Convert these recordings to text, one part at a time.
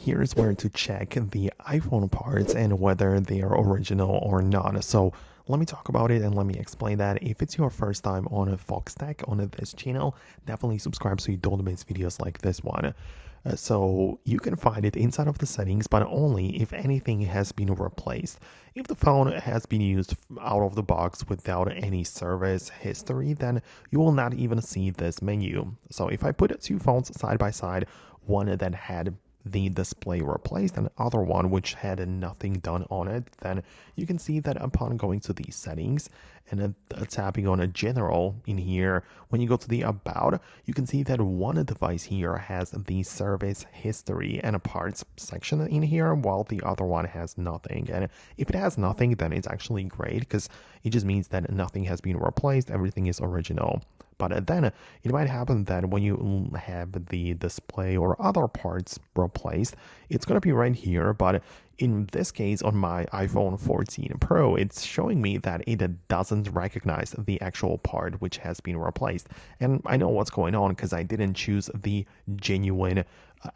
here's where to check the iPhone parts and whether they are original or not. So let me talk about it and let me explain that. If it's your first time on a Foxtecc on this channel, definitely subscribe so you don't miss videos like this one. So you can find it inside of the settings, but only if anything has been replaced. If the phone has been used out of the box without any service history, then you will not even see this menu. So if I put two phones side by side, one that had the display replaced and other one which had nothing done on it, then you can see that upon going to the settings and tapping on a general in here, when you go to the about, you can see that one device here has the service history and a parts section in here, while the other one has nothing. And if it has nothing, then it's actually great because it just means that nothing has been replaced, everything is original. But then it might happen that when you have the display or other parts replaced, it's going to be right here. But in this case, on my iPhone 14 Pro, it's showing me that it doesn't recognize the actual part which has been replaced. And I know what's going on because I didn't choose the genuine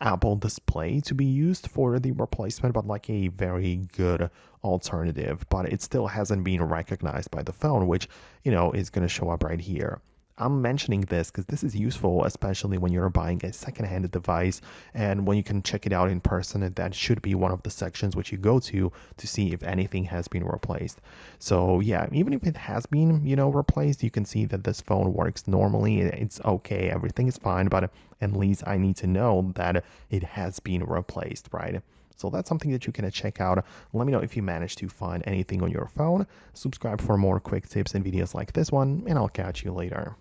Apple display to be used for the replacement, but like a very good alternative. But it still hasn't been recognized by the phone, which, is going to show up right here. I'm mentioning this because this is useful, especially when you're buying a second-hand device and when you can check it out in person. That should be one of the sections which you go to see if anything has been replaced. So yeah, even if it has been, replaced, you can see that this phone works normally. It's okay, everything is fine, but at least I need to know that it has been replaced, right? So that's something that you can check out. Let me know if you manage to find anything on your phone. Subscribe for more quick tips and videos like this one, and I'll catch you later.